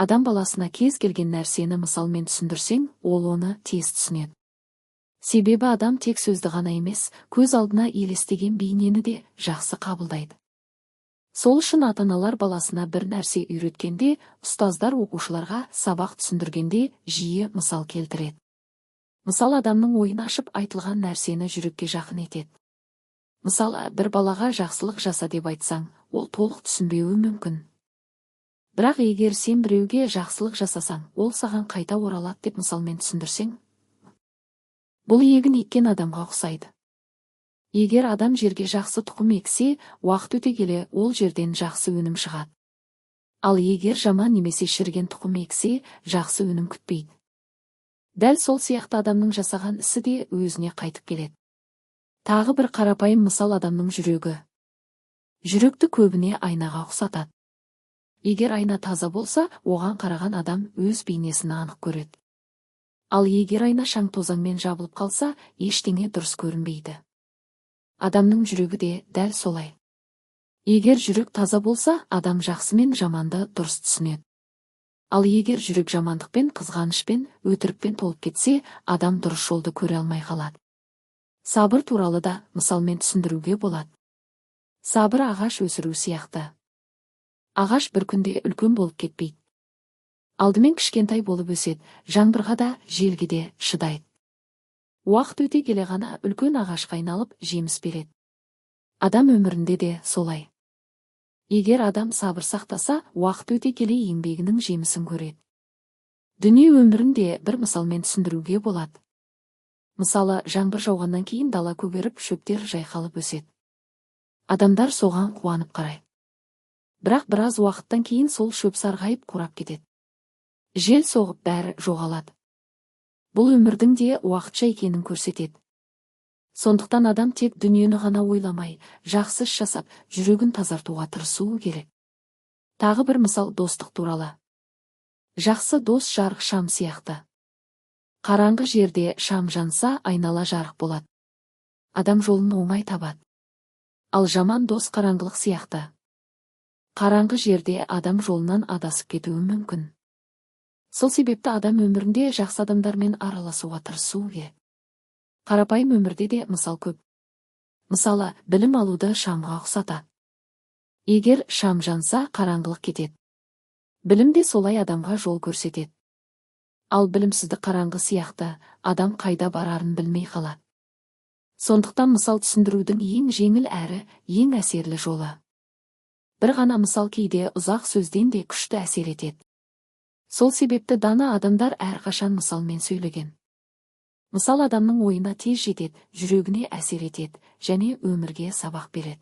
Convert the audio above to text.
Адам баласына кез келген нәрсені мысалмен түсіндірсең, ол оны тез түсінеді. Себебі адам тек сөзді ғана емес, көз алдына елестеген бейнені де жақсы қабылдайды. Сол үшін ата-аналар баласына бір нәрсе үйреткенде, ұстаздар оқушыларға сабақ түсіндіргенде жиі мысал келтіреді. Мысал адамның ойын ашып, айтылған нәрсені жүрекке жақын етеді. Мысалы, бір балаға жақсылық жаса деп айтсаң, ол толық түсінбеуі мүмкін. Бірақ егер сен біреуге жақсылық жасасаң, ол саған қайта оралады деп мысалмен түсіндірсең, бұл егін еккен адамға ұқсайды. Егер адам жерге жақсы тұқым ексе, уақыт өте келе ол жерден жақсы өнім шығады. Ал егер жаман немесе шіріген тұқым ексе, жақсы өнім күтпейді. Дәл сол сияқты адамның жасаған ісі де өзіне қайтып келеді. Тағы бір қарапайым мысал адамның жүрегі. Жүректі көбіне айнаға ұқсатады. Егер айна таза болса, оған қараған адам өз бейнесін анық көреді. Ал егер айна шаң тозаңмен жабылып қалса, ештеңе дұрыс көрінбейді. Адамның жүрегі де дәл солай. Егер жүрек таза болса, адам жақсы мен жаманды дұрыс түсінеді. Ал егер жүрек жамандықпен, қызғанышпен, өтірікпен толып кетсе, адам дұрыс жолды көре алмай қалады. Сабыр туралы да мысалмен түсіндіруге болады. Сабыр ағаш өсіру сияқты. Ағаш бір күнде үлкен болып кетпейді. Алдымен кішкентай болып өседі, жаңбырға да, желге де шыдайды. Уақыт өте келе ғана үлкен ағашқа айналып жеміс береді. Адам өмірінде де солай. Егер адам сабыр сақтаса, уақыт өте келе еңбегінің жемісін көреді. Дүние өмірінде бір мысалмен түсіндіруге болады. Мысалы, жаңбыр жауғаннан кейін дала көгеріп, шөптер жайқалып өседі. Адамдар соған қуанып қарайды. Бірақ біраз уақыттан кейін сол шөп сарғайып қурап кетеді. Жел соғып бәрі жоғалады. Бұл өмірдің де уақытша екенін көрсетеді. Сондықтан адам тек дүниені ғана ойламай, жақсы іс жасап, жүрегін тазартуға тырысуы керек. Тағы бір мысал достық туралы. Жақсы дос жарық шам сияқты. Қараңғы жерде шам жанса, айнала жарық болады. Адам жолын оңай табады. Ал жаман дос қараңғылық сияқты. Қараңғы жерде адам жолынан адасып кетуі мүмкін. Сол себепті адам өмірінде жақсы адамдармен араласуға тырысуы керек. Қарапайым өмірде де мысал көп. Мысалы, білім алуды шамға ұқсатады. Егер шам жанса, қараңғылық кетеді. Білім де солай адамға жол көрсетеді. Ал білімсіздік қараңғы сияқты, адам қайда барарын білмей қалады. Сондықтан мысал түсіндірудің ең жеңіл әрі ең әсерлі жолы. Бір ғана мысал кейде ұзақ сөзден де күшті әсер етеді. Сол себепті дана адамдар әрқашан мысалмен сөйлеген. Мысал адамның ойына тез жетеді, жүрегіне әсер етеді және өмірге сабақ береді.